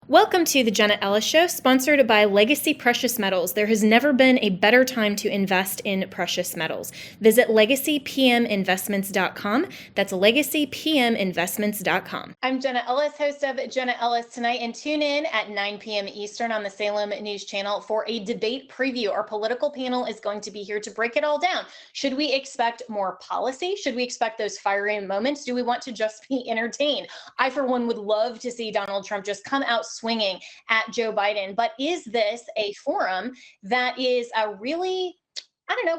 Welcome to the Jenna Ellis Show, sponsored by Legacy Precious Metals. There has never been a better time to invest in precious metals. Visit legacypminvestments.com. That's legacypminvestments.com. I'm Jenna Ellis, host of Jenna Ellis Tonight, and tune in at 9 p.m. Eastern on the Salem News Channel for a debate preview. Our political panel is going to be here to break it all down. Should we expect more policy? Should we expect those fiery moments? Do we want to just be entertained? I, for one, would love to see Donald Trump just come out swinging at Joe Biden. But is this a forum that is really,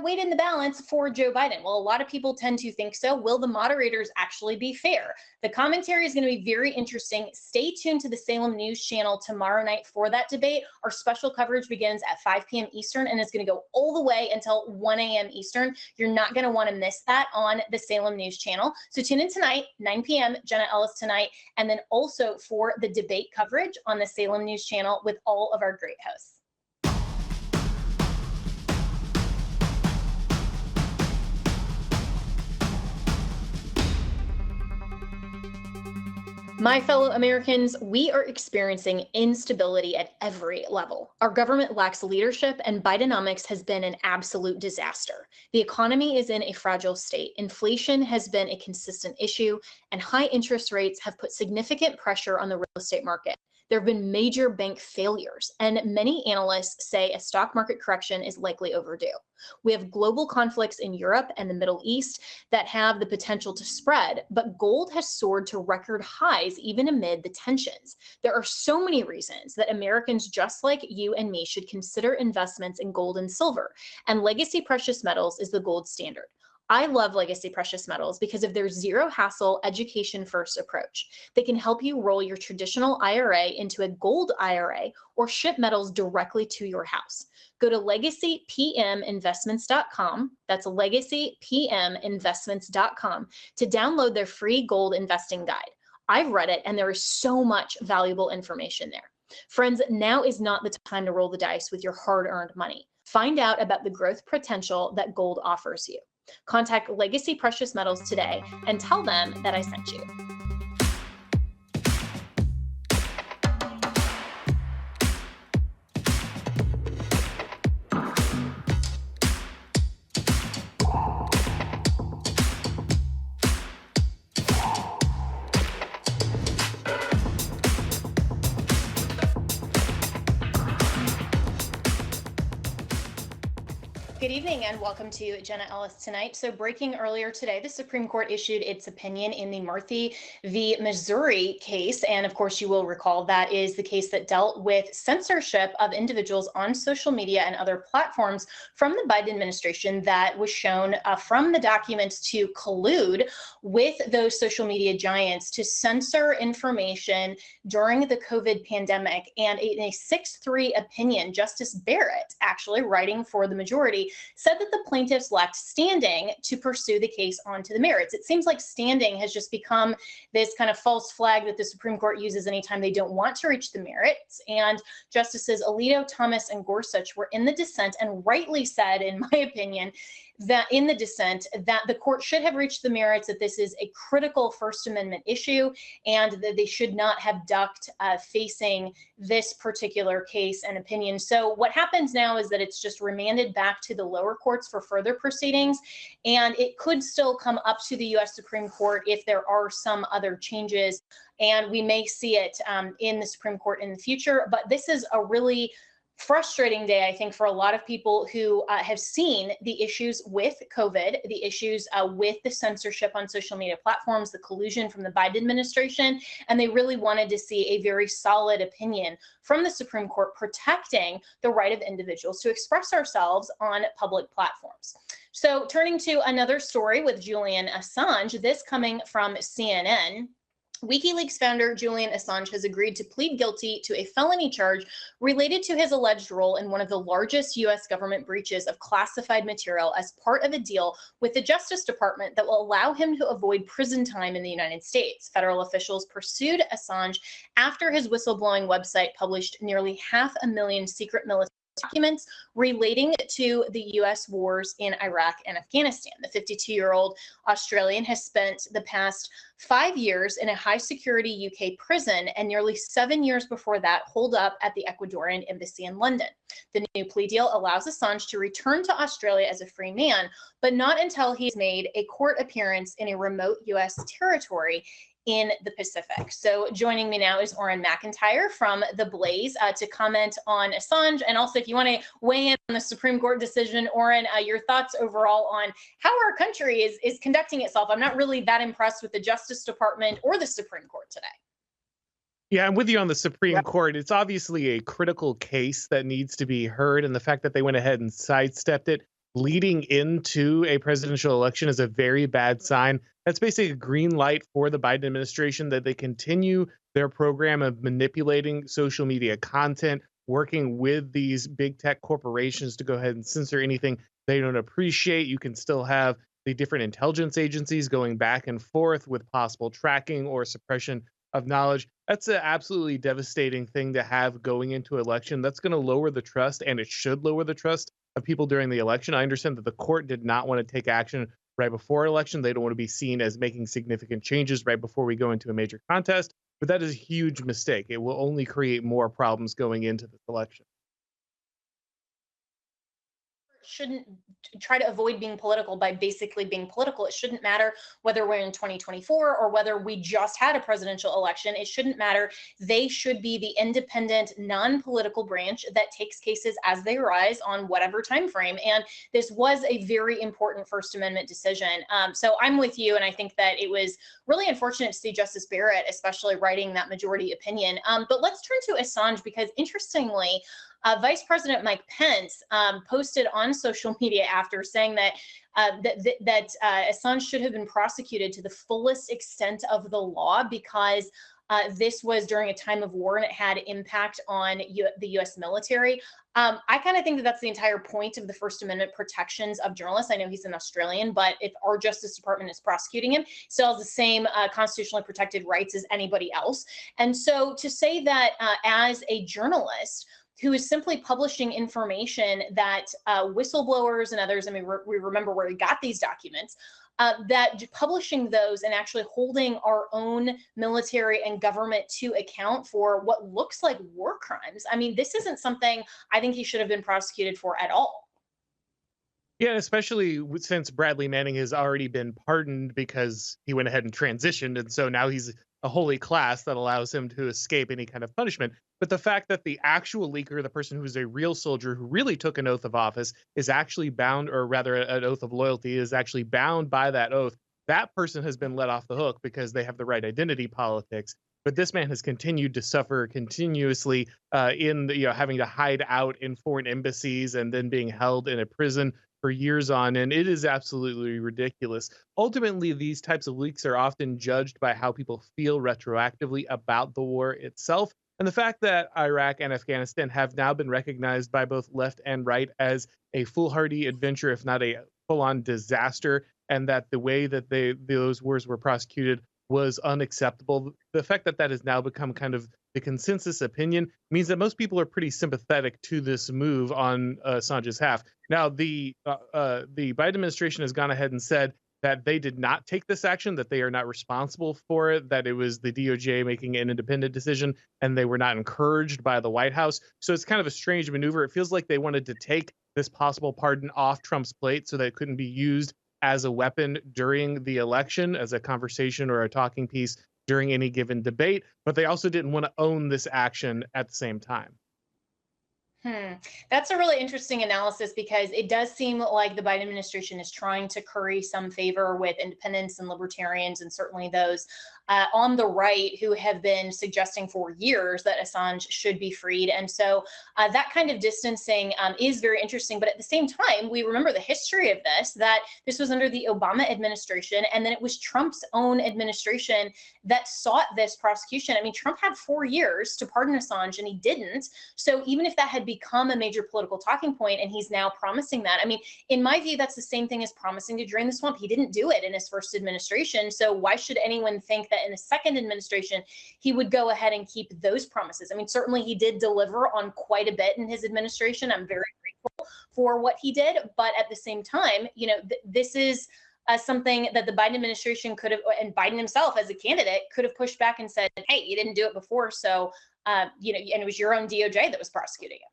weighed in the balance for Joe Biden? Well, a lot of people tend to think so. Will the moderators actually be fair? The commentary is going to be very interesting. Stay tuned to the Salem News Channel tomorrow night for that debate. Our special coverage begins at 5 p.m. Eastern and is going to go all the way until 1 a.m. Eastern. You're not going to want to miss that on the Salem News Channel. So tune in tonight, 9 p.m., Jenna Ellis Tonight, and then also for the debate coverage on the Salem News Channel with all of our great hosts. My fellow Americans, we are experiencing instability at every level. Our government lacks leadership, and Bidenomics has been an absolute disaster. The economy is in a fragile state. Inflation has been a consistent issue, and high interest rates have put significant pressure on the real estate market. There have been major bank failures, and many analysts say a stock market correction is likely overdue. We have global conflicts in Europe and the Middle East that have the potential to spread, but gold has soared to record highs even amid the tensions. There are so many reasons that Americans just like you and me should consider investments in gold and silver, and Legacy Precious Metals is the gold standard. I love Legacy Precious Metals because of their zero hassle, education first approach. They can help you roll your traditional IRA into a gold IRA or ship metals directly to your house. Go to legacypminvestments.com. That's legacypminvestments.com to download their free gold investing guide. I've read it and there is so much valuable information there. Friends, now is not the time to roll the dice with your hard-earned money. Find out about the growth potential that gold offers you. Contact Legacy Precious Metals today and tell them that I sent you. Good evening and welcome to Jenna Ellis Tonight. So breaking earlier today, the Supreme Court issued its opinion in the Murthy v. Missouri case. And of course, you will recall that is the case that dealt with censorship of individuals on social media and other platforms from the Biden administration that was shown from the documents to collude with those social media giants to censor information during the COVID pandemic. And in a 6-3 opinion, Justice Barrett, actually writing for the majority, said that the plaintiffs lacked standing to pursue the case onto the merits. It seems like standing has just become this kind of false flag that the Supreme Court uses anytime they don't want to reach the merits. And Justices Alito, Thomas, and Gorsuch were in the dissent and rightly said, in my opinion, that in the dissent that the court should have reached the merits, that this is a critical First Amendment issue, and that they should not have ducked facing this particular case and opinion. So what happens now is that it's just remanded back to the lower courts for further proceedings, and it could still come up to the U.S. Supreme Court if there are some other changes, and we may see it in the Supreme Court in the future. But this is a really frustrating day, I think, for a lot of people who have seen the issues with COVID, the issues with the censorship on social media platforms, the collusion from the Biden administration, and they really wanted to see a very solid opinion from the Supreme Court protecting the right of individuals to express ourselves on public platforms. So turning to another story with Julian Assange, this coming from CNN. WikiLeaks founder Julian Assange has agreed to plead guilty to a felony charge related to his alleged role in one of the largest U.S. government breaches of classified material as part of a deal with the Justice Department that will allow him to avoid prison time in the United States. Federal officials pursued Assange after his whistleblowing website published nearly 500,000 secret military documents relating to the U.S. wars in Iraq and Afghanistan. The 52-year-old Australian has spent the past 5 years in a high-security UK prison and nearly 7 years before that holed up at the Ecuadorian embassy in London. The new plea deal allows Assange to return to Australia as a free man, but not until he's made a court appearance in a remote U.S. territory in the Pacific. So joining me now is Auron MacIntyre from The Blaze to comment on Assange. And also, if you want to weigh in on the Supreme Court decision, Auron, your thoughts overall on how our country is conducting itself. I'm not really that impressed with the Justice Department or the Supreme Court today. Yeah, I'm with you on the Supreme Court. It's obviously a critical case that needs to be heard. And the fact that they went ahead and sidestepped it leading into a presidential election is a very bad sign. That's basically a green light for the Biden administration that they continue their program of manipulating social media content, working with these big tech corporations to go ahead and censor anything they don't appreciate. You can still have the different intelligence agencies going back and forth with possible tracking or suppression of knowledge. That's an absolutely devastating thing to have going into election. That's going to lower the trust, and it should lower the trust of people during the election. I understand that the court did not want to take action right before election. They don't want to be seen as making significant changes right before we go into a major contest, but that is a huge mistake. It will only create more problems going into this election. Shouldn't try to avoid being political by basically being political. It shouldn't matter whether we're in 2024 or whether we just had a presidential election. It shouldn't matter. They should be the independent, non-political branch that takes cases as they arise on whatever time frame. And this was a very important First Amendment decision. So I'm with you, and I think that it was really unfortunate to see Justice Barrett, especially writing that majority opinion. But let's turn to Assange, because interestingly, Vice President Mike Pence posted on social media after saying that Assange should have been prosecuted to the fullest extent of the law because this was during a time of war and it had impact on the U.S. military. I kind of think that that's the entire point of the First Amendment protections of journalists. I know he's an Australian, but if our Justice Department is prosecuting him, still has the same constitutionally protected rights as anybody else. And so to say that as a journalist who is simply publishing information that whistleblowers and others, I mean, we remember where he got these documents, that publishing those and actually holding our own military and government to account for what looks like war crimes. I mean, this isn't something I think he should have been prosecuted for at all. Yeah, especially since Bradley Manning has already been pardoned because he went ahead and transitioned. And so now he's a holy class that allows him to escape any kind of punishment. But the fact that the actual leaker, the person who's a real soldier who really took an oath of office, is actually bound, or rather an oath of loyalty, is actually bound by that oath, that person has been let off the hook because they have the right identity politics. But this man has continued to suffer continuously in having to hide out in foreign embassies and then being held in a prison for years on, and it is absolutely ridiculous. Ultimately, these types of leaks are often judged by how people feel retroactively about the war itself. And the fact that Iraq and Afghanistan have now been recognized by both left and right as a foolhardy adventure, if not a full-on disaster, and that the way that those wars were prosecuted was unacceptable. The fact that that has now become kind of the consensus opinion means that most people are pretty sympathetic to this move on Assange's half. Now, the Biden administration has gone ahead and said that they did not take this action, that they are not responsible for it, that it was the DOJ making an independent decision, and they were not encouraged by the White House. So it's kind of a strange maneuver. It feels like they wanted to take this possible pardon off Trump's plate so that it couldn't be used as a weapon during the election, as a conversation or a talking piece during any given debate, but they also didn't want to own this action at the same time. That's a really interesting analysis, because it does seem like the Biden administration is trying to curry some favor with independents and libertarians, and certainly those on the right who have been suggesting for years that Assange should be freed. And so that kind of distancing is very interesting. But at the same time, we remember the history of this, that this was under the Obama administration, and then it was Trump's own administration that sought this prosecution. I mean, Trump had 4 years to pardon Assange, and he didn't. So even if that had become a major political talking point, and he's now promising that, I mean, in my view, that's the same thing as promising to drain the swamp. He didn't do it in his first administration. So why should anyone think that that in the second administration, he would go ahead and keep those promises. I mean, certainly he did deliver on quite a bit in his administration. I'm very grateful for what he did. But at the same time, this is something that the Biden administration could have, and Biden himself as a candidate could have pushed back and said, hey, you didn't do it before. So, and it was your own DOJ that was prosecuting it.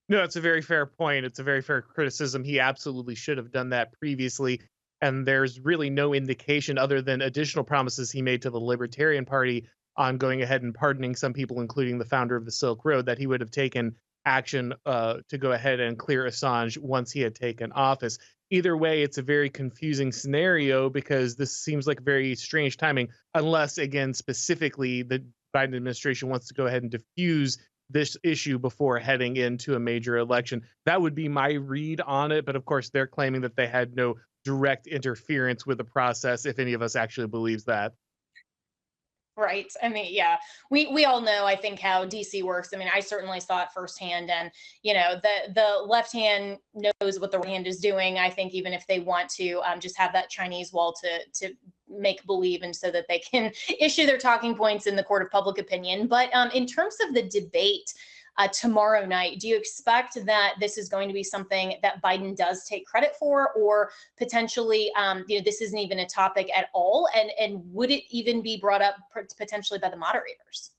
No, it's a very fair point. It's a very fair criticism. He absolutely should have done that previously. And there's really no indication other than additional promises he made to the Libertarian Party on going ahead and pardoning some people, including the founder of the Silk Road, that he would have taken action to go ahead and clear Assange once he had taken office. Either way, it's a very confusing scenario because this seems like very strange timing, unless, again, specifically the Biden administration wants to go ahead and diffuse this issue before heading into a major election. That would be my read on it. But of course, they're claiming that they had no direct interference with the process, if any of us actually believes that. Right. I mean, yeah, we all know, I think, how DC works. I mean, I certainly saw it firsthand, and the left hand knows what the right hand is doing. I think even if they want to just have that Chinese wall to make believe, and so that they can issue their talking points in the court of public opinion. But in terms of the debate tomorrow night, do you expect that this is going to be something that Biden does take credit for, or potentially, this isn't even a topic at all? And would it even be brought up potentially by the moderators?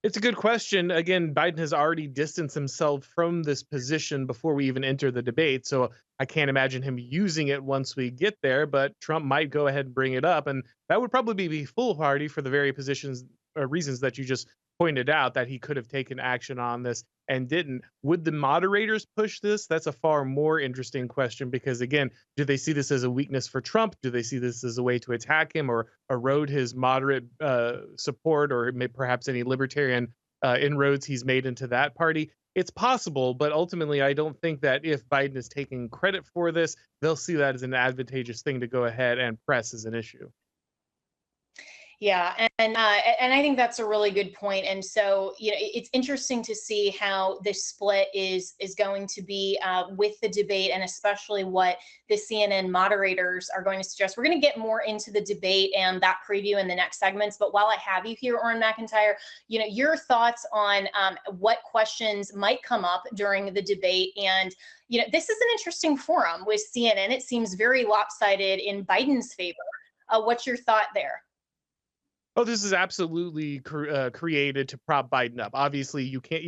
It's a good question. Again, Biden has already distanced himself from this position before we even enter the debate. So I can't imagine him using it once we get there, but Trump might go ahead and bring it up. And that would probably be foolhardy for the very reasons that you just pointed out, that he could have taken action on this and didn't. Would the moderators push this? That's a far more interesting question, because again, do they see this as a weakness for Trump? Do they see this as a way to attack him or erode his moderate support, or perhaps any libertarian inroads he's made into that party? It's possible, but ultimately, I don't think that if Biden is taking credit for this, they'll see that as an advantageous thing to go ahead and press as an issue. Yeah, and I think that's a really good point. And so, it's interesting to see how this split is going to be with the debate, and especially what the CNN moderators are going to suggest. We're going to get more into the debate and that preview in the next segments. But while I have you here, Auron MacIntyre, your thoughts on what questions might come up during the debate. And this is an interesting forum with CNN. It seems very lopsided in Biden's favor. What's your thought there? Oh, this is absolutely created to prop Biden up. Obviously, you can't,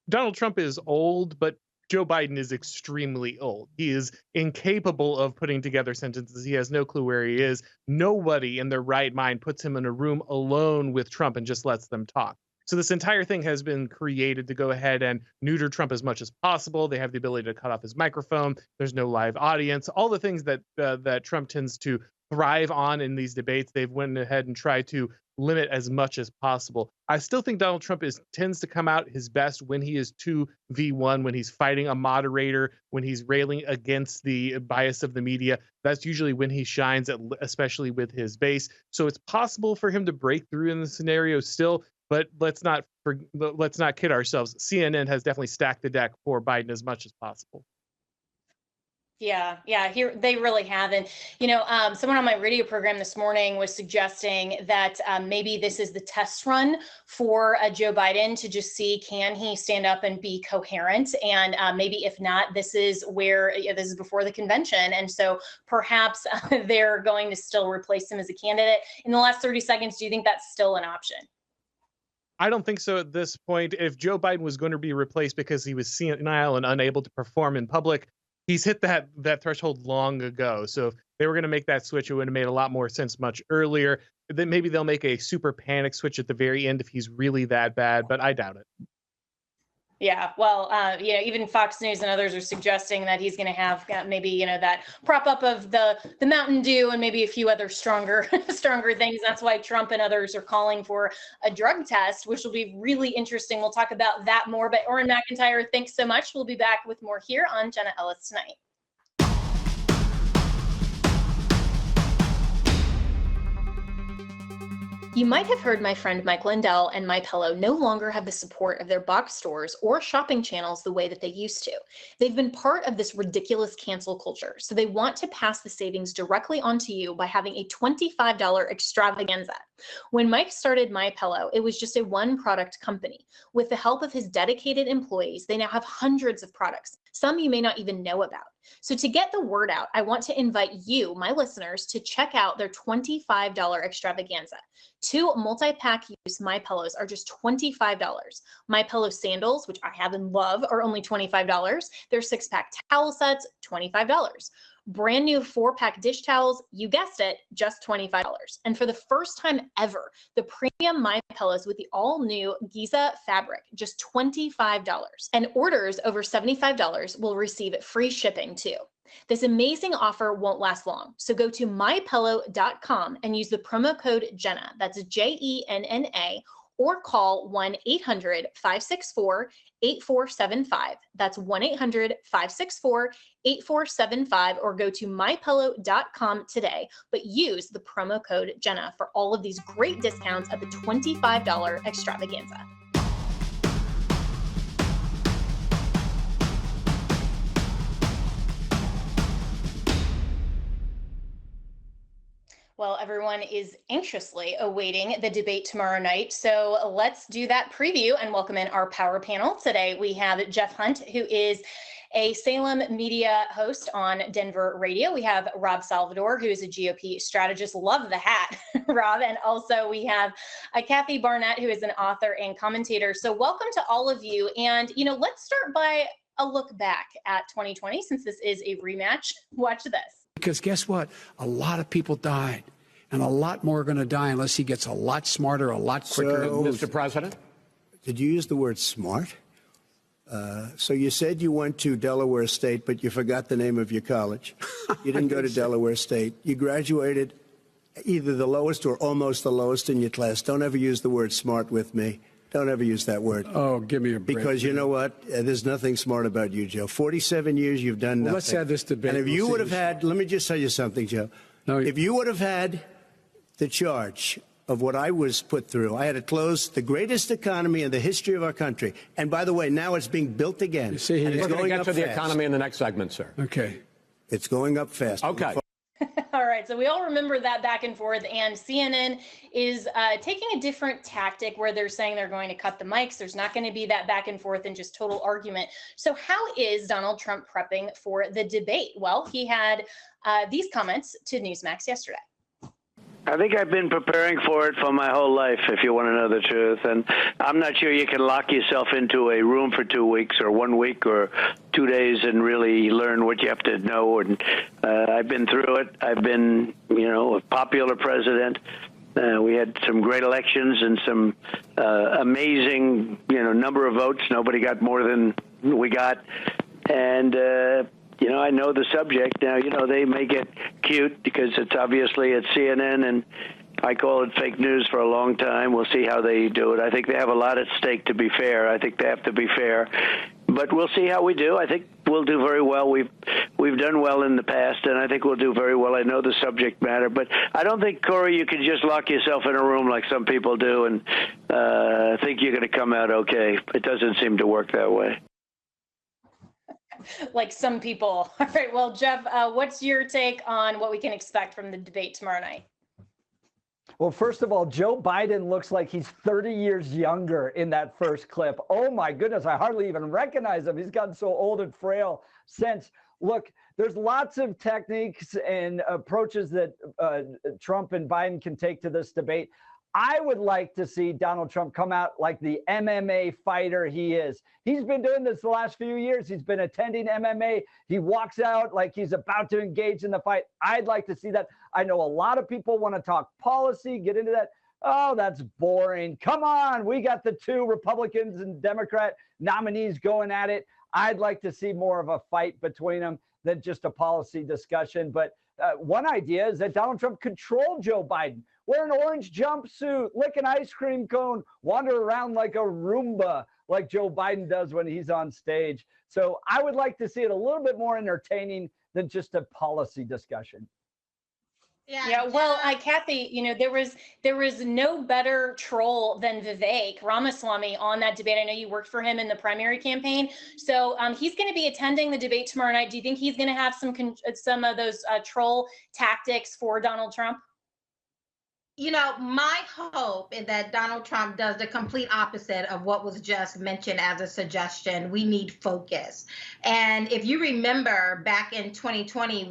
Donald Trump is old, but Joe Biden is extremely old. He is incapable of putting together sentences. He has no clue where he is. Nobody in their right mind puts him in a room alone with Trump and just lets them talk. So this entire thing has been created to go ahead and neuter Trump as much as possible. They have the ability to cut off his microphone. There's no live audience. All the things that Trump tends to thrive on in these debates, they've went ahead and tried to limit as much as possible. I still think Donald Trump tends to come out his best when he is 2v1, when he's fighting a moderator, when he's railing against the bias of the media. That's usually when he shines, especially with his base. So it's possible for him to break through in the scenario still, but let's not kid ourselves. CNN has definitely stacked the deck for Biden as much as possible. Yeah, here they really have. And, someone on my radio program this morning was suggesting that maybe this is the test run for Joe Biden to just see, can he stand up and be coherent? And maybe if not, this is before the convention. And so perhaps they're going to still replace him as a candidate. In the last 30 seconds, do you think that's still an option? I don't think so at this point. If Joe Biden was going to be replaced because he was senile and unable to perform in public, he's hit that threshold long ago. So if they were going to make that switch, it would have made a lot more sense much earlier. Then maybe they'll make a super panic switch at the very end if he's really that bad, but I doubt it. Yeah, well, even Fox News and others are suggesting that he's going to have maybe, that prop up of the Mountain Dew and maybe a few other stronger things. That's why Trump and others are calling for a drug test, which will be really interesting. We'll talk about that more. But Auron MacIntyre, thanks so much. We'll be back with more here on Jenna Ellis Tonight. You might have heard my friend Mike Lindell and MyPillow no longer have the support of their box stores or shopping channels the way that they used to. They've been part of this ridiculous cancel culture, so they want to pass the savings directly onto you by having a $25 extravaganza. When Mike started MyPillow, it was just a one-product company. With the help of his dedicated employees, they now have hundreds of products, some you may not even know about. So to get the word out, I want to invite you, my listeners, to check out their $25 extravaganza. 2 multi-pack use MyPillows are just $25. MyPillow sandals, which I have and love, are only $25. Their 6-pack towel sets, $25. Brand new 4-pack dish towels, you guessed it, just $25. And for the first time ever, the premium MyPillows with the all-new Giza fabric, just $25. And orders over $75 will receive free shipping too. This amazing offer won't last long, so go to mypillow.com and use the promo code Jenna, that's Jenna, or call 1-800-564-8475. That's 1-800-564-8475, or go to mypillow.com today, but use the promo code Jenna for all of these great discounts at the $25 extravaganza. Well, everyone is anxiously awaiting the debate tomorrow night. So let's do that preview and welcome in our power panel. Today we have Jeff Hunt, who is a Salem media host on Denver radio. We have Rob Salvador, who is a GOP strategist. Love the hat, Rob. And also we have Kathy Barnette, who is an author and commentator. So welcome to all of you. And, let's start by a look back at 2020, since this is a rematch. Watch this. Because guess what? A lot of people died, and a lot more are going to die unless he gets a lot smarter, a lot quicker. So, Mr. President? Did you use the word smart? So you said you went to Delaware State, but you forgot the name of your college. You didn't go to Delaware State. You graduated either the lowest or almost the lowest in your class. Don't ever use the word smart with me. Don't ever use that word. Oh, give me a break. Because you know what? There's nothing smart about you, Joe. 47 years you've done nothing. Let's have this debate. And if you would have had, let me just tell you something, Joe. No, if you would have had the charge of what I was put through, I had to close the greatest economy in the history of our country. And by the way, now it's being built again. You see, and We're going to get to the fast. economy in the next segment, sir. Okay. It's going up fast. Okay. All right, so we all remember that back and forth, and CNN is taking a different tactic where they're saying they're going to cut the mics. There's not going to be that back and forth and just total argument. So how is Donald Trump prepping for the debate? Well, he had these comments to Newsmax yesterday. I think I've been preparing for it for my whole life, if you want to know the truth. And I'm not sure you can lock yourself into a room for 2 weeks or 1 week or 2 days and really learn what you have to know. And I've been through it. I've been, a popular president. We had some great elections and some amazing, number of votes. Nobody got more than we got. And, I know the subject. Now, they make it cute because it's obviously at CNN, and I call it fake news for a long time. We'll see how they do it. I think they have a lot at stake, to be fair. I think they have to be fair. But we'll see how we do. I think we'll do very well. We've done well in the past, and I think we'll do very well. I know the subject matter. But I don't think, Corey, you can just lock yourself in a room like some people do and think you're going to come out okay. It doesn't seem to work that way. Like some people. All right, well, Jeff, what's your take on what we can expect from the debate tomorrow night? Well, first of all, Joe Biden looks like he's 30 years younger in that first clip. Oh, my goodness, I hardly even recognize him. He's gotten so old and frail since. Look, there's lots of techniques and approaches that Trump and Biden can take to this debate. I would like to see Donald Trump come out like the MMA fighter he is. He's been doing this the last few years. He's been attending MMA. He walks out like he's about to engage in the fight. I'd like to see that. I know a lot of people want to talk policy, get into that. Oh, that's boring. Come on. We got the 2 Republicans and Democrat nominees going at it. I'd like to see more of a fight between them than just a policy discussion. But one idea is that Donald Trump controlled Joe Biden. Wear an orange jumpsuit, lick an ice cream cone, wander around like a Roomba, like Joe Biden does when he's on stage. So I would like to see it a little bit more entertaining than just a policy discussion. Yeah, well, Kathy, there was no better troll than Vivek Ramaswamy on that debate. I know you worked for him in the primary campaign, so he's going to be attending the debate tomorrow night. Do you think he's going to have some of those troll tactics for Donald Trump? My hope is that Donald Trump does the complete opposite of what was just mentioned as a suggestion. We need focus. And if you remember back in 2020,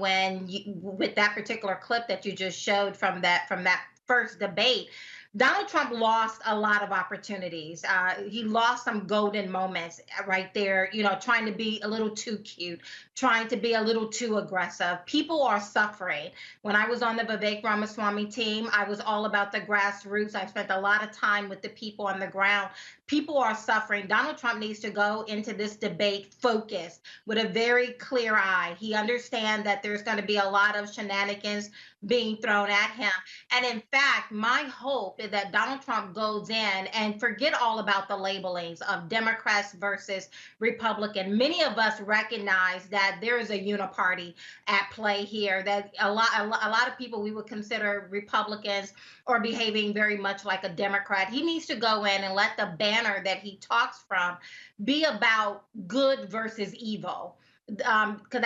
with that particular clip that you just showed from that first debate, Donald Trump lost a lot of opportunities. He lost some golden moments right there, trying to be a little too cute, trying to be a little too aggressive. People are suffering. When I was on the Vivek Ramaswamy team, I was all about the grassroots. I spent a lot of time with the people on the ground. People are suffering. Donald Trump needs to go into this debate focused with a very clear eye. He understands that there's going to be a lot of shenanigans being thrown at him. And in fact, my hope is that Donald Trump goes in and forget all about the labelings of Democrats versus Republican. Many of us recognize that there is a uniparty at play here, that a lot of people we would consider Republicans are behaving very much like a Democrat. He needs to go in and let the banner that he talks from be about good versus evil. Because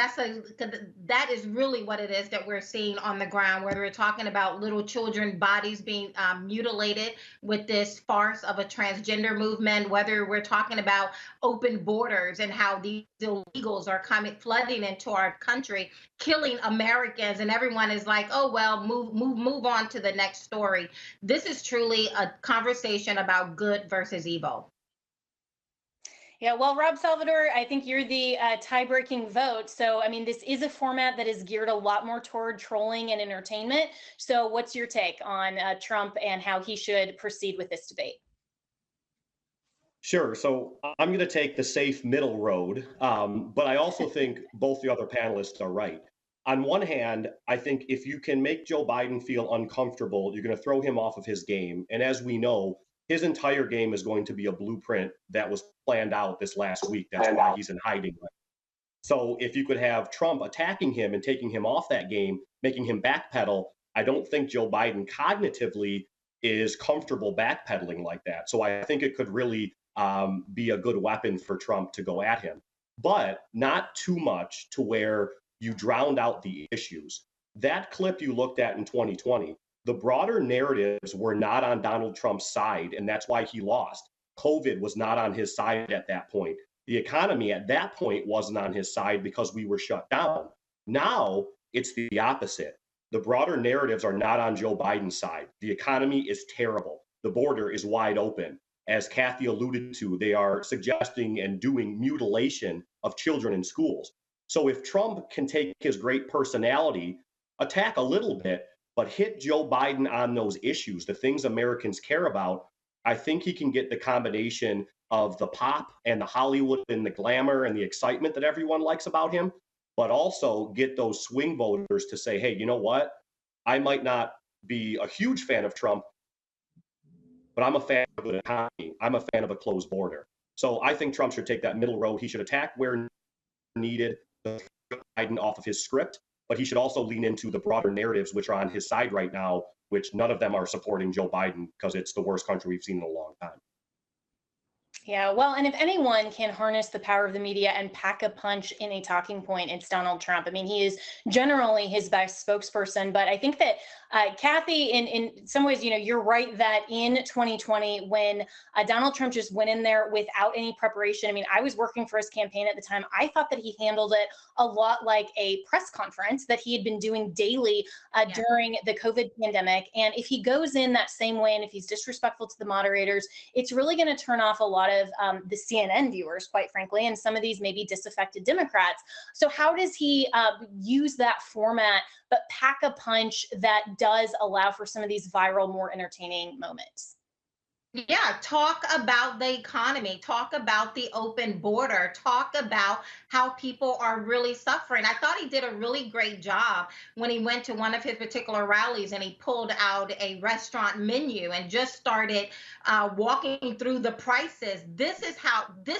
that is really what it is that we're seeing on the ground, whether we're talking about little children bodies being mutilated with this farce of a transgender movement, whether we're talking about open borders and how these illegals are flooding into our country, killing Americans, and everyone is like, oh well, move on to the next story. This is truly a conversation about good versus evil. Yeah, well, Rob Salvador, I think you're the tie-breaking vote. So, I mean, this is a format that is geared a lot more toward trolling and entertainment. So what's your take on Trump and how he should proceed with this debate? Sure. So I'm going to take the safe middle road, but I also think both the other panelists are right. On one hand, I think if you can make Joe Biden feel uncomfortable, you're going to throw him off of his game. And as we know, his entire game is going to be a blueprint that was planned out this last week. That's why he's in hiding. So if you could have Trump attacking him and taking him off that game, making him backpedal, I don't think Joe Biden cognitively is comfortable backpedaling like that. So I think it could really be a good weapon for Trump to go at him, but not too much to where you drowned out the issues. That clip you looked at in 2020, the broader narratives were not on Donald Trump's side, and that's why he lost. COVID was not on his side at that point. The economy at that point wasn't on his side because we were shut down. Now it's the opposite. The broader narratives are not on Joe Biden's side. The economy is terrible. The border is wide open. As Kathy alluded to, they are suggesting and doing mutilation of children in schools. So if Trump can take his great personality, attack a little bit, but hit Joe Biden on those issues, the things Americans care about, I think he can get the combination of the pop and the Hollywood and the glamour and the excitement that everyone likes about him, but also get those swing voters to say, hey, you know what? I might not be a huge fan of Trump, but I'm a fan of the economy. I'm a fan of a closed border. So I think Trump should take that middle road. He should attack where needed, Biden off of his script, but he should also lean into the broader narratives which are on his side right now, which none of them are supporting Joe Biden because it's the worst country we've seen in a long time. Yeah, well, and if anyone can harness the power of the media and pack a punch in a talking point, it's Donald Trump. I mean, he is generally his best spokesperson, but I think that Kathy, in some ways, you're right that in 2020, when Donald Trump just went in there without any preparation. I mean, I was working for his campaign at the time. I thought that he handled it a lot like a press conference that he had been doing daily during the COVID pandemic. And if he goes in that same way, and if he's disrespectful to the moderators, it's really going to turn off a lot of the CNN viewers, quite frankly, and some of these maybe disaffected Democrats. So how does he use that format, but pack a punch that does allow for some of these viral, more entertaining moments? Yeah, talk about the economy, talk about the open border, talk about how people are really suffering. I thought he did a really great job when he went to one of his particular rallies and he pulled out a restaurant menu and just started walking through the prices. This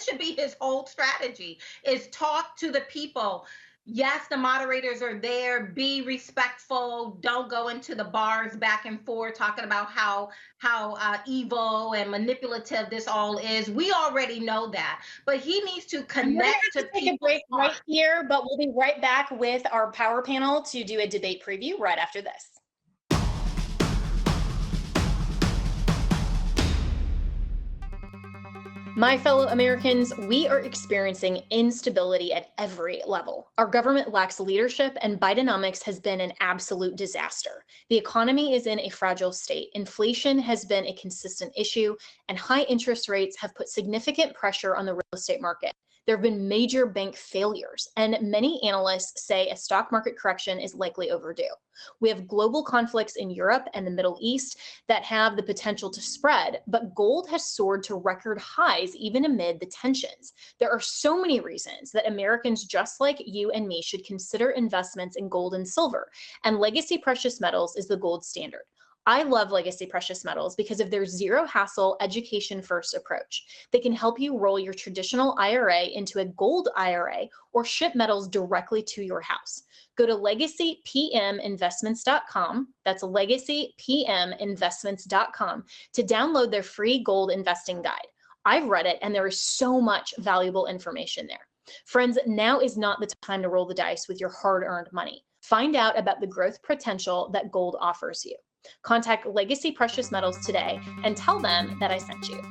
should be his whole strategy, is talk to the people. Yes, the moderators are there. Be respectful. Don't go into the bars back and forth talking about how evil and manipulative this all is. We already know that, but he needs to We're gonna connect have to to take a people. break right here, but we'll be right back with our power panel to do a debate preview right after this. My fellow Americans, we are experiencing instability at every level. Our government lacks leadership, and Bidenomics has been an absolute disaster. The economy is in a fragile state. Inflation has been a consistent issue, and high interest rates have put significant pressure on the real estate market. There have been major bank failures, and many analysts say a stock market correction is likely overdue. We have global conflicts in Europe and the Middle East that have the potential to spread, but gold has soared to record highs even amid the tensions. There are so many reasons that Americans just like you and me should consider investments in gold and silver, and Legacy Precious Metals is the gold standard. I love Legacy Precious Metals because of their zero hassle, education first approach. They can help you roll your traditional IRA into a gold IRA or ship metals directly to your house. Go to legacypminvestments.com. That's legacypminvestments.com to download their free gold investing guide. I've read it and there is so much valuable information there. Friends, now is not the time to roll the dice with your hard-earned money. Find out about the growth potential that gold offers you. Contact Legacy Precious Metals today and tell them that I sent you.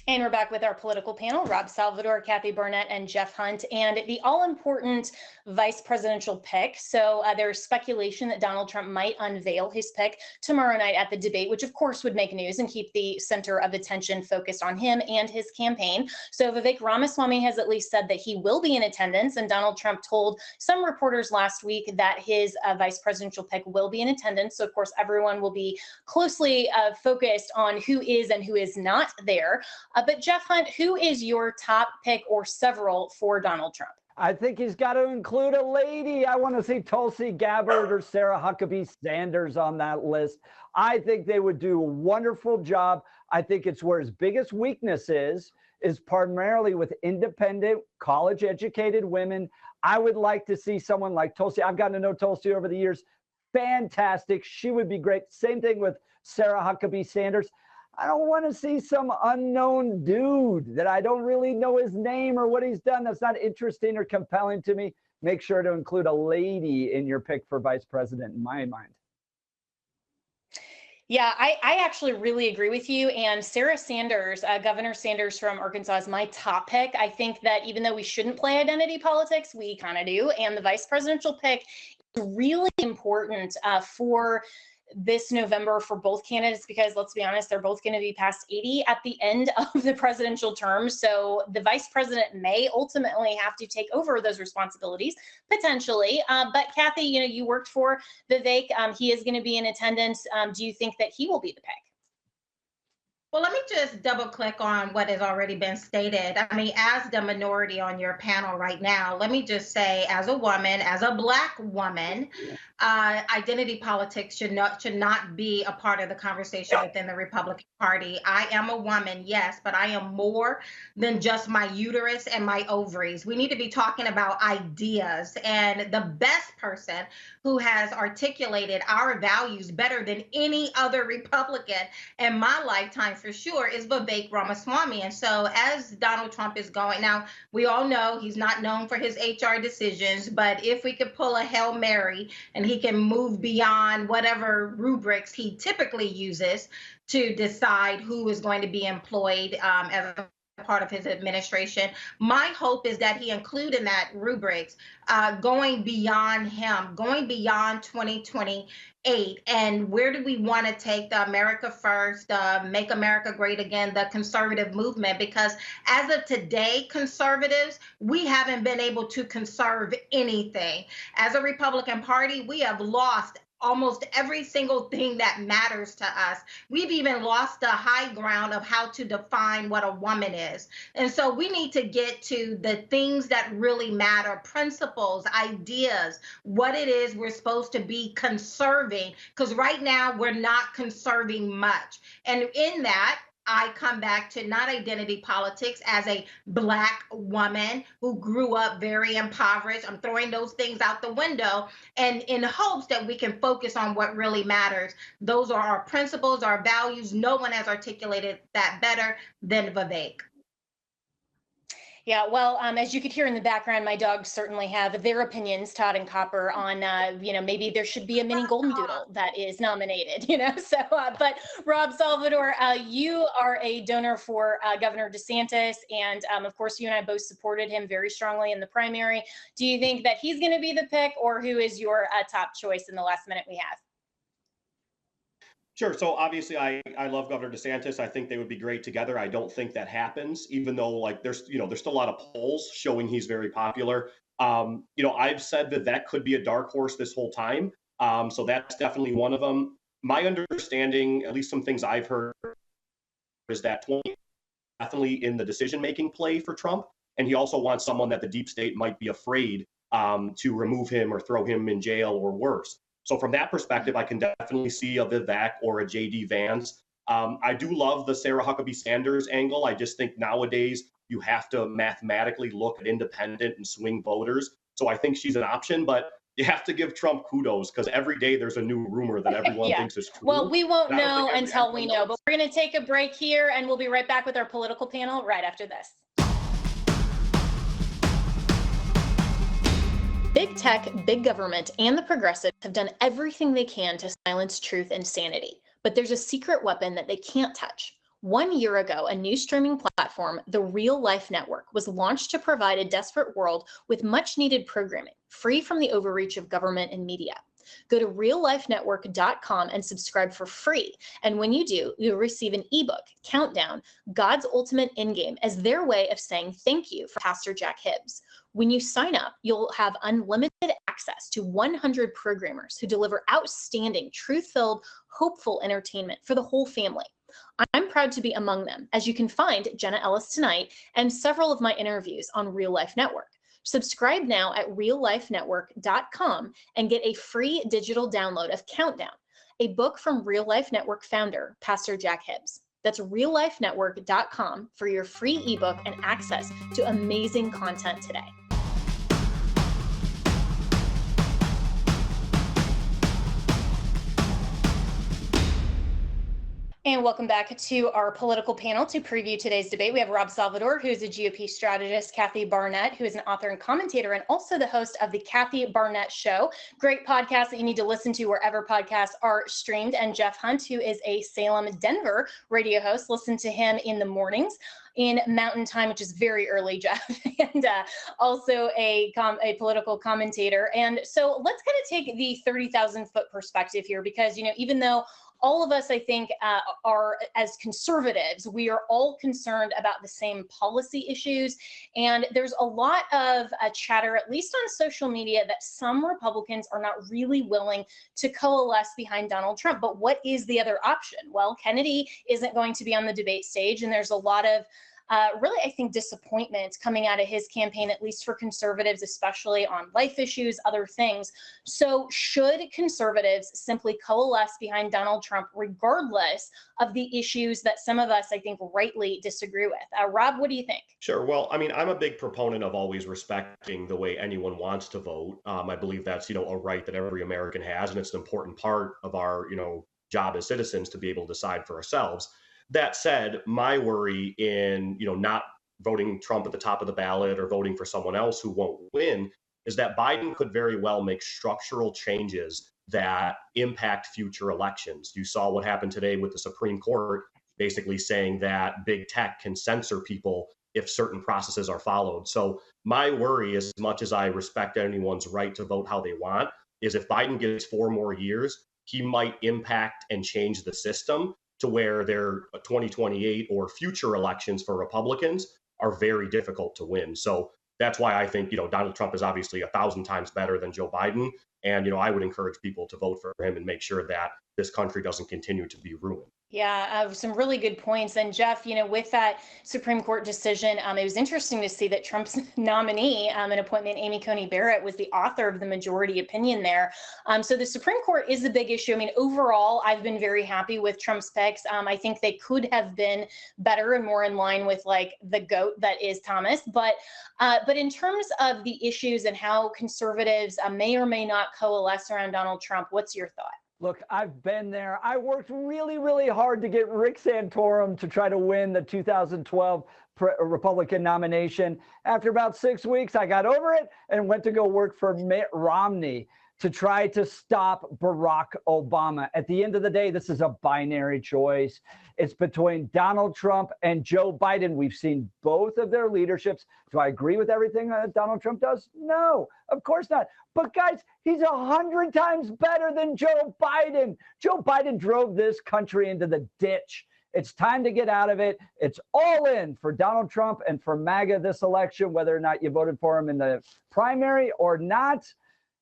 And we're back with our political panel, Rob Salvador, Kathy Barnette, and Jeff Hunt, and the all-important vice presidential pick. So there's speculation that Donald Trump might unveil his pick tomorrow night at the debate, which of course would make news and keep the center of attention focused on him and his campaign. So Vivek Ramaswamy has at least said that he will be in attendance, and Donald Trump told some reporters last week that his vice presidential pick will be in attendance. So of course, everyone will be closely focused on who is and who is not there. But Jeff Hunt, who is your top pick or several for Donald Trump? I think he's got to include a lady. I want to see Tulsi Gabbard or Sarah Huckabee Sanders on that list. I think they would do a wonderful job. I think it's where his biggest weakness is primarily with independent, college-educated women. I would like to see someone like Tulsi. I've gotten to know Tulsi over the years. Fantastic. She would be great. Same thing with Sarah Huckabee Sanders. I don't want to see some unknown dude that I don't really know his name or what he's done. That's not interesting or compelling to me. Make sure to include a lady in your pick for vice president, in my mind. Yeah, I actually really agree with you. And Sarah Sanders, Governor Sanders from Arkansas, is my top pick. I think that even though we shouldn't play identity politics, we kind of do. And the vice presidential pick is really important for this November for both candidates, because let's be honest, they're both going to be past 80 at the end of the presidential term. So the vice president may ultimately have to take over those responsibilities potentially. But Kathy, you worked for Vivek. He is going to be in attendance. Do you think that he will be the pick? Well, let me just double click on what has already been stated. I mean, as the minority on your panel right now, let me just say, as a woman, as a Black woman, identity politics should not be a part of the conversation within the Republican Party. I am a woman, yes, but I am more than just my uterus and my ovaries. We need to be talking about ideas, and the best person who has articulated our values better than any other Republican in my lifetime for sure is Vivek Ramaswamy. And so as Donald Trump is going, now we all know he's not known for his HR decisions, but if we could pull a Hail Mary and he can move beyond whatever rubrics he typically uses to decide who is going to be employed as a part of his administration, my hope is that he include in that rubrics going beyond him, going beyond 2028. And where do we want to take the America First, Make America Great Again, the conservative movement? Because as of today, conservatives, we haven't been able to conserve anything. As a Republican Party, we have lost almost every single thing that matters to us. We've even lost the high ground of how to define what a woman is. And so we need to get to the things that really matter, principles, ideas, what it is we're supposed to be conserving, because right now we're not conserving much. And in that, I come back to not identity politics as a Black woman who grew up very impoverished. I'm throwing those things out the window, and in hopes that we can focus on what really matters. Those are our principles, our values. No one has articulated that better than Vivek. Yeah, well, as you could hear in the background, my dogs certainly have their opinions, Todd and Copper, on, maybe there should be a mini golden doodle that is nominated, So, but Rob Salvador, you are a donor for Governor DeSantis. And of course, you and I both supported him very strongly in the primary. Do you think that he's going to be the pick, or who is your top choice in the last minute we have? Sure. So obviously, I love Governor DeSantis. I think they would be great together. I don't think that happens, even though there's still a lot of polls showing he's very popular. I've said that could be a dark horse this whole time. So that's definitely one of them. My understanding, at least some things I've heard, is that 20 definitely in the decision-making play for Trump, and he also wants someone that the deep state might be afraid to remove him or throw him in jail or worse. So from that perspective, I can definitely see a Vivek or a J.D. Vance. I do love the Sarah Huckabee Sanders angle. I just think nowadays you have to mathematically look at independent and swing voters. So I think she's an option, but you have to give Trump kudos because every day there's a new rumor that everyone thinks is true. Well, we won't know until we know, but we're going to take a break here and we'll be right back with our political panel right after this. Big tech, big government, and the progressives have done everything they can to silence truth and sanity. But there's a secret weapon that they can't touch. 1 year ago, a new streaming platform, the Real Life Network, was launched to provide a desperate world with much needed programming, free from the overreach of government and media. Go to reallifenetwork.com and subscribe for free. And when you do, you'll receive an ebook, Countdown, God's Ultimate Endgame, as their way of saying thank you for Pastor Jack Hibbs. When you sign up, you'll have unlimited access to 100 programmers who deliver outstanding, truth-filled, hopeful entertainment for the whole family. I'm proud to be among them, as you can find Jenna Ellis Tonight and several of my interviews on Real Life Network. Subscribe now at reallifenetwork.com and get a free digital download of Countdown, a book from Real Life Network founder, Pastor Jack Hibbs. That's reallifenetwork.com for your free ebook and access to amazing content today. And welcome back to our political panel to preview today's debate. We have Rob Salvador, who is a GOP strategist, Kathy Barnette, who is an author and commentator, and also the host of the Kathy Barnette Show. Great podcast that you need to listen to wherever podcasts are streamed. And Jeff Hunt, who is a Salem, Denver radio host. Listen to him in the mornings in Mountain Time, which is very early, Jeff, and also a political commentator. And so let's kind of take the 30,000 foot perspective here, because, even though all of us, I think, are, as conservatives, we are all concerned about the same policy issues. And there's a lot of chatter, at least on social media, that some Republicans are not really willing to coalesce behind Donald Trump. But what is the other option? Well, Kennedy isn't going to be on the debate stage, and there's a lot of really, I think, disappointment coming out of his campaign, at least for conservatives, especially on life issues, other things. So should conservatives simply coalesce behind Donald Trump, regardless of the issues that some of us, I think, rightly disagree with? Rob, what do you think? Sure. Well, I'm a big proponent of always respecting the way anyone wants to vote. I believe that's, a right that every American has, and it's an important part of our, job as citizens to be able to decide for ourselves. That said, my worry in, not voting Trump at the top of the ballot or voting for someone else who won't win is that Biden could very well make structural changes that impact future elections. You saw what happened today with the Supreme Court basically saying that big tech can censor people if certain processes are followed. So my worry, as much as I respect anyone's right to vote how they want, is if Biden gets 4 more years, he might impact and change the system to where their 2028 or future elections for Republicans are very difficult to win. So that's why I think, Donald Trump is obviously 1,000 times better than Joe Biden. And, I would encourage people to vote for him and make sure that this country doesn't continue to be ruined. Yeah, some really good points. And Jeff, with that Supreme Court decision, it was interesting to see that Trump's nominee, an appointment, Amy Coney Barrett, was the author of the majority opinion there. So the Supreme Court is the big issue. I mean, overall, I've been very happy with Trump's picks. I think they could have been better and more in line with like the GOAT that is Thomas. But in terms of the issues and how conservatives may or may not coalesce around Donald Trump, what's your thought? Look, I've been there. I worked really, really hard to get Rick Santorum to try to win the 2012 Republican nomination. After about 6 weeks, I got over it and went to go work for Mitt Romney to try to stop Barack Obama. At the end of the day, this is a binary choice. It's between Donald Trump and Joe Biden. We've seen both of their leaderships. Do I agree with everything that Donald Trump does? No, of course not. But guys, he's 100 times better than Joe Biden. Joe Biden drove this country into the ditch. It's time to get out of it. It's all in for Donald Trump and for MAGA this election, whether or not you voted for him in the primary or not.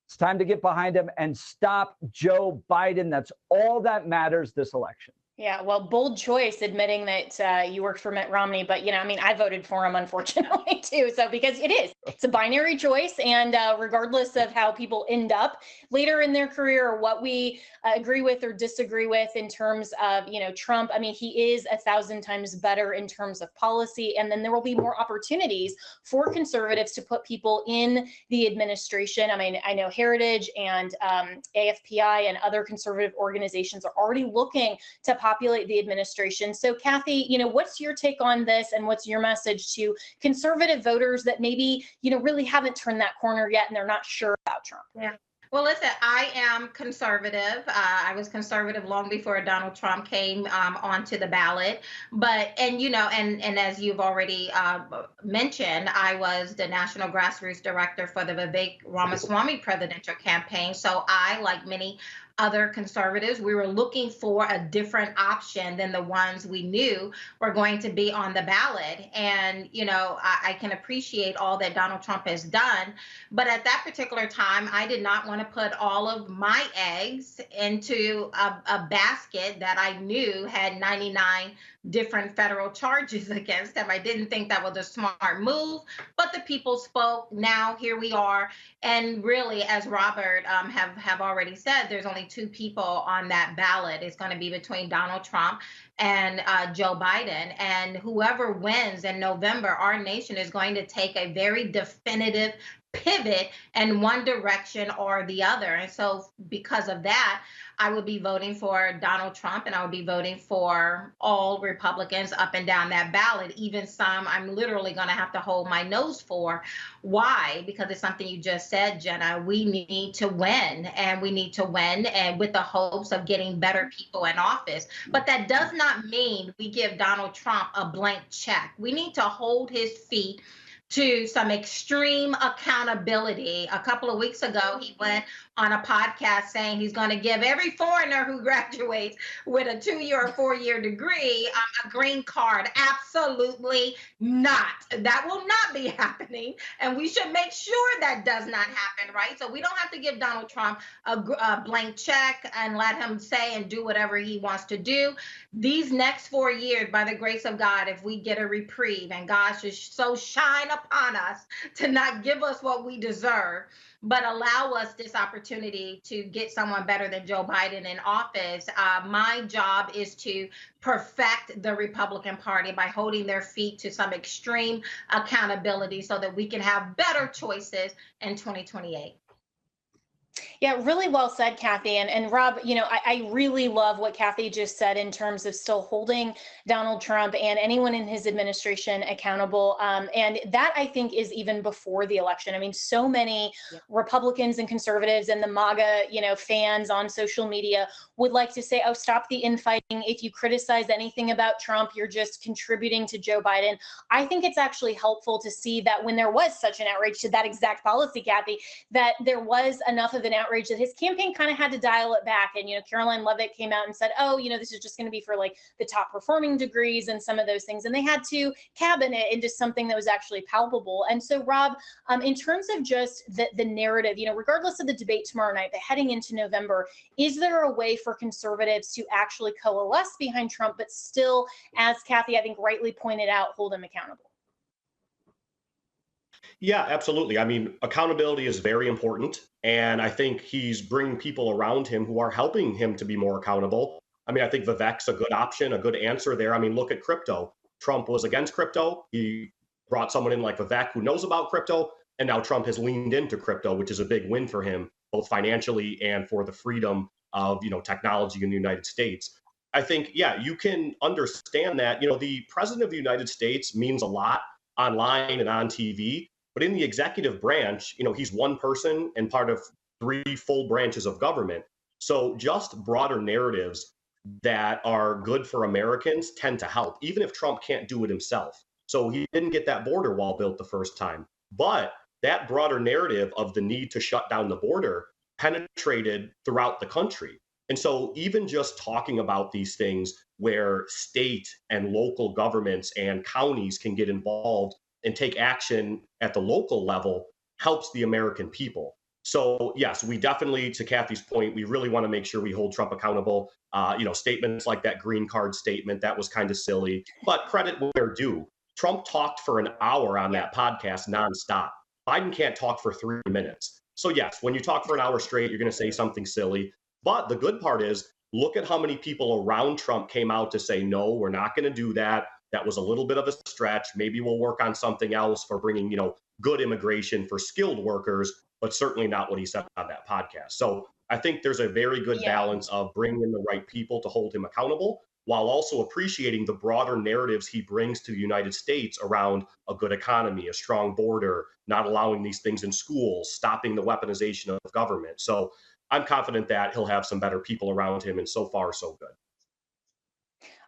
It's time to get behind him and stop Joe Biden. That's all that matters this election. Yeah, well, bold choice admitting that you worked for Mitt Romney, but I voted for him, unfortunately, too. So because it's a binary choice, and regardless of how people end up later in their career or what we agree with or disagree with in terms of Trump, I mean, he is 1,000 times better in terms of policy, and then there will be more opportunities for conservatives to put people in the administration. I mean, I know Heritage and AFPI and other conservative organizations are already looking to populate the administration. So Kathy, what's your take on this, and what's your message to conservative voters that maybe, really haven't turned that corner yet and they're not sure about Trump? Yeah. Well, listen, I am conservative. I was conservative long before Donald Trump came onto the ballot. But, and as you've already mentioned, I was the national grassroots director for the Vivek Ramaswamy presidential campaign. So I, like many other conservatives, we were looking for a different option than the ones we knew were going to be on the ballot. And, I can appreciate all that Donald Trump has done. But at that particular time, I did not want to put all of my eggs into a basket that I knew had 99 different federal charges against him. I didn't think that was a smart move, but the people spoke. Now here we are. And really, as Robert have already said, there's only two people on that ballot. It's going to be between Donald Trump and Joe Biden. And whoever wins in November, our nation is going to take a very definitive pivot in one direction or the other. And so because of that, I would be voting for Donald Trump, and I would be voting for all Republicans up and down that ballot, even some I'm literally going to have to hold my nose for. Why? Because it's something you just said, Jenna. We need to win, and we need to win and with the hopes of getting better people in office. But that does not mean we give Donald Trump a blank check. We need to hold his feet to some extreme accountability. A couple of weeks ago, he went on a podcast saying he's going to give every foreigner who graduates with a 2-year or 4-year degree a green card. Absolutely not. That will not be happening. And we should make sure that does not happen, right? So we don't have to give Donald Trump a blank check and let him say and do whatever he wants to do. These next 4 years, by the grace of God, if we get a reprieve, and God should so shine upon us to not give us what we deserve, but allow us this opportunity to get someone better than Joe Biden in office. My job is to perfect the Republican Party by holding their feet to some extreme accountability so that we can have better choices in 2028. Yeah, really well said, Kathy. And Rob, I really love what Kathy just said in terms of still holding Donald Trump and anyone in his administration accountable. And that, I think, is even before the election. I mean, so many Republicans and conservatives and the MAGA, fans on social media would like to say, oh, stop the infighting. If you criticize anything about Trump, you're just contributing to Joe Biden. I think it's actually helpful to see that when there was such an outrage to that exact policy, Kathy, that there was enough of an outrage outrage that his campaign kind of had to dial it back. And, Caroline Leavitt came out and said, oh, this is just going to be for like the top performing degrees and some of those things. And they had to cabin it into something that was actually palpable. And so, Rob, in terms of just the narrative, regardless of the debate tomorrow night, but heading into November, is there a way for conservatives to actually coalesce behind Trump, but still, as Kathy, I think, rightly pointed out, hold him accountable? Yeah, absolutely. I mean, accountability is very important. And I think he's bringing people around him who are helping him to be more accountable. I mean, I think Vivek's a good option, a good answer there. I mean, look at crypto. Trump was against crypto. He brought someone in like Vivek who knows about crypto. And now Trump has leaned into crypto, which is a big win for him, both financially and for the freedom of, technology in the United States. I think, yeah, you can understand that, the president of the United States means a lot online and on TV. But in the executive branch, he's one person and part of 3 full branches of government. So just broader narratives that are good for Americans tend to help, even if Trump can't do it himself. So he didn't get that border wall built the first time. But that broader narrative of the need to shut down the border penetrated throughout the country. And so even just talking about these things where state and local governments and counties can get involved and take action at the local level helps the American people. So yes, we definitely, to Kathy's point, we really want to make sure we hold Trump accountable. Statements like that green card statement, that was kind of silly, but credit where due. Trump talked for an hour on that podcast nonstop. Biden can't talk for 3 minutes. So yes, when you talk for an hour straight, you're going to say something silly. But the good part is, look at how many people around Trump came out to say, no, we're not going to do that. That was a little bit of a stretch. Maybe we'll work on something else for bringing, good immigration for skilled workers, but certainly not what he said on that podcast. So I think there's a very good balance of bringing in the right people to hold him accountable, while also appreciating the broader narratives he brings to the United States around a good economy, a strong border, not allowing these things in schools, stopping the weaponization of government. So I'm confident that he'll have some better people around him, and so far, so good.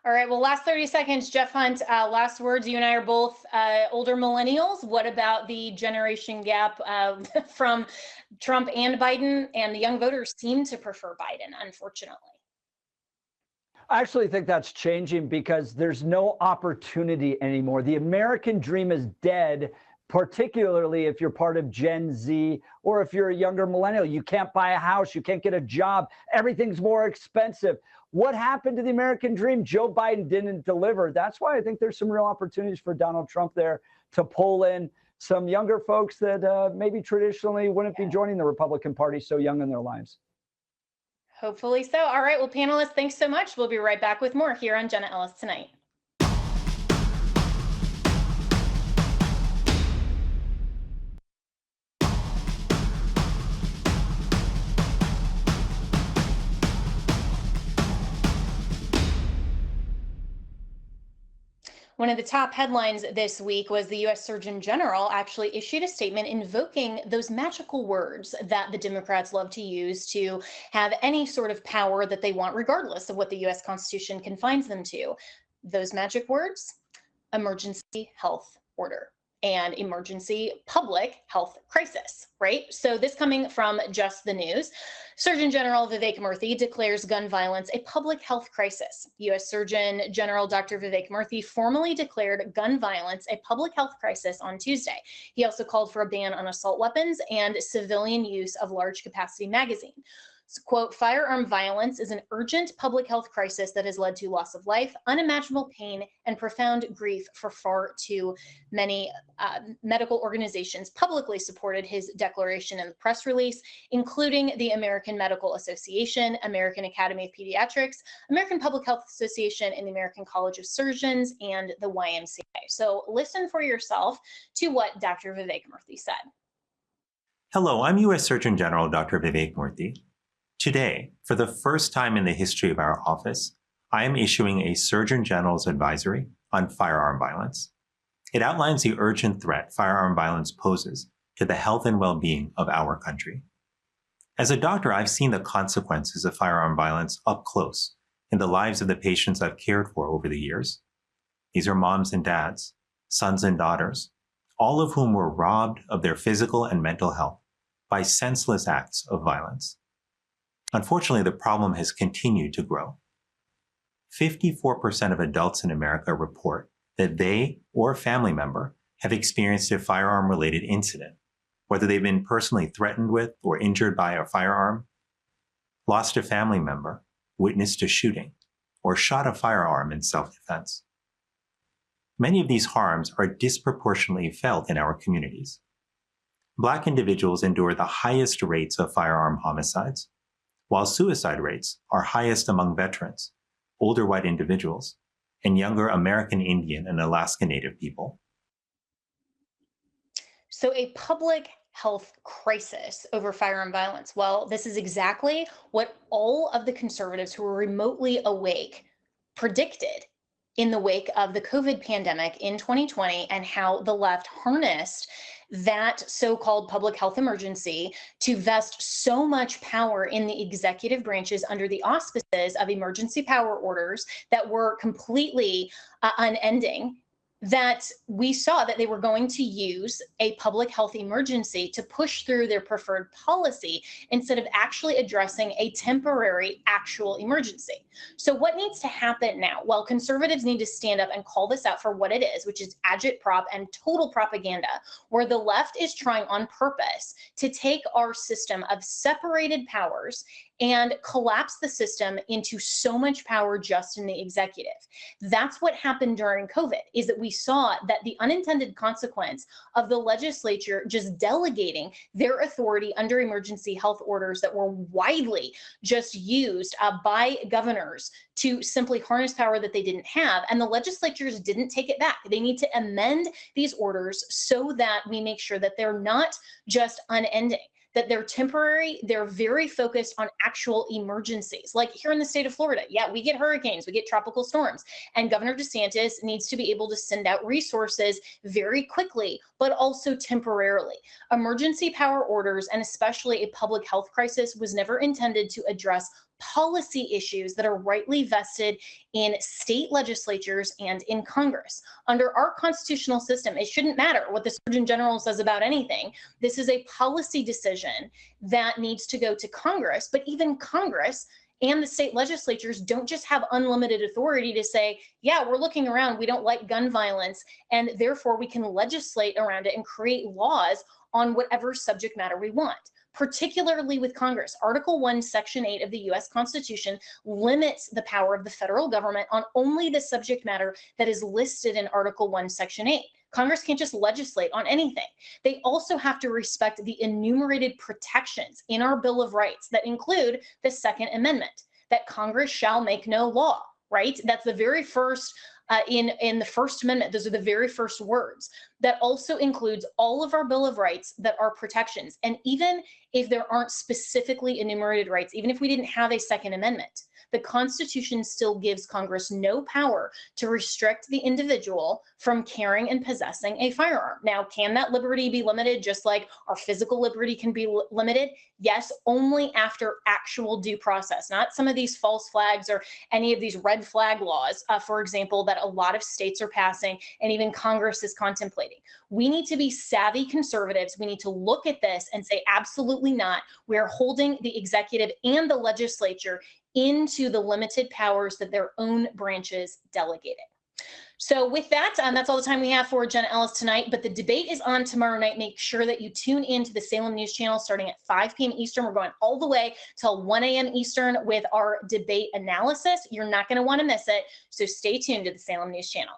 All right, well, last 30 seconds, Jeff Hunt, last words. You and I are both older millennials. What about the generation gap from Trump and Biden? And the young voters seem to prefer Biden, unfortunately. I actually think that's changing because there's no opportunity anymore. The American dream is dead, particularly if you're part of Gen Z or if you're a younger millennial. You can't buy a house, you can't get a job, everything's more expensive. What happened to the American dream? Joe Biden didn't deliver. That's why I think there's some real opportunities for Donald Trump there to pull in some younger folks that maybe traditionally wouldn't be joining the Republican Party so young in their lives. Hopefully so. All right, well, panelists, thanks so much. We'll be right back with more here on Jenna Ellis Tonight. One of the top headlines this week was the U.S. Surgeon General actually issued a statement invoking those magical words that the Democrats love to use to have any sort of power that they want, regardless of what the U.S. Constitution confines them to. Those magic words: emergency health order and emergency public health crisis, right? So this coming from Just the News. Surgeon General Vivek Murthy declares gun violence a public health crisis. U.S. Surgeon General Dr. Vivek Murthy formally declared gun violence a public health crisis on Tuesday. He also called for a ban on assault weapons and civilian use of large capacity magazine. So, quote, firearm violence is an urgent public health crisis that has led to loss of life, unimaginable pain, and profound grief for far too many. Medical organizations publicly supported his declaration in the press release, including the American Medical Association, American Academy of Pediatrics, American Public Health Association, and the American College of Surgeons, and the YWCA. So listen for yourself to what Dr. Vivek Murthy said. Hello, I'm U.S. Surgeon General Dr. Vivek Murthy. Today, for the first time in the history of our office, I am issuing a Surgeon General's advisory on firearm violence. It outlines the urgent threat firearm violence poses to the health and well-being of our country. As a doctor, I've seen the consequences of firearm violence up close in the lives of the patients I've cared for over the years. These are moms and dads, sons and daughters, all of whom were robbed of their physical and mental health by senseless acts of violence. Unfortunately, the problem has continued to grow. 54% of adults in America report that they or a family member have experienced a firearm-related incident, whether they've been personally threatened with or injured by a firearm, lost a family member, witnessed a shooting, or shot a firearm in self-defense. Many of these harms are disproportionately felt in our communities. Black individuals endure the highest rates of firearm homicides, while suicide rates are highest among veterans, older white individuals, and younger American Indian and Alaska Native people. So a public health crisis over firearm violence. Well, this is exactly what all of the conservatives who were remotely awake predicted in the wake of the COVID pandemic in 2020 and how the left harnessed that so-called public health emergency to vest so much power in the executive branches under the auspices of emergency power orders that were completely unending, that we saw that they were going to use a public health emergency to push through their preferred policy instead of actually addressing a temporary actual emergency. So what needs to happen now? Well, conservatives need to stand up and call this out for what it is, which is agitprop and total propaganda, where the left is trying on purpose to take our system of separated powers and collapse the system into so much power just in the executive. That's what happened during COVID, is that we saw that the unintended consequence of the legislature just delegating their authority under emergency health orders that were widely just used by governors to simply harness power that they didn't have. And the legislatures didn't take it back. They need to amend these orders so that we make sure that they're not just unending, that they're temporary, they're very focused on actual emergencies. Like here in the state of Florida, yeah, we get hurricanes, we get tropical storms, and Governor DeSantis needs to be able to send out resources very quickly, but also temporarily. Emergency power orders, and especially a public health crisis, was never intended to address policy issues that are rightly vested in state legislatures and in Congress. Under our constitutional system, it shouldn't matter what the Surgeon General says about anything. This is a policy decision that needs to go to Congress, but even Congress and the state legislatures don't just have unlimited authority to say, yeah, we're looking around, we don't like gun violence, and therefore we can legislate around it and create laws on whatever subject matter we want. Particularly with Congress. Article 1, Section 8 of the U.S. Constitution limits the power of the federal government on only the subject matter that is listed in Article 1, Section 8. Congress can't just legislate on anything. They also have to respect the enumerated protections in our Bill of Rights that include the Second Amendment, that Congress shall make no law, right? That's the very first in the First Amendment, those are the very first words. That also includes all of our Bill of Rights that are protections. And even if there aren't specifically enumerated rights, even if we didn't have a Second Amendment, the Constitution still gives Congress no power to restrict the individual from carrying and possessing a firearm. Now, can that liberty be limited just like our physical liberty can be limited? Yes, only after actual due process, not some of these false flags or any of these red flag laws, for example, that a lot of states are passing and even Congress is contemplating. We need to be savvy conservatives. We need to look at this and say, absolutely not. We're holding the executive and the legislature into the limited powers that their own branches delegated. So with that, that's all the time we have for Jenna Ellis tonight, but the debate is on tomorrow night. Make sure that you tune in to the Salem News Channel starting at 5 p.m. Eastern. We're going all the way till 1 a.m. Eastern with our debate analysis. You're not going to want to miss it, so stay tuned to the Salem News Channel.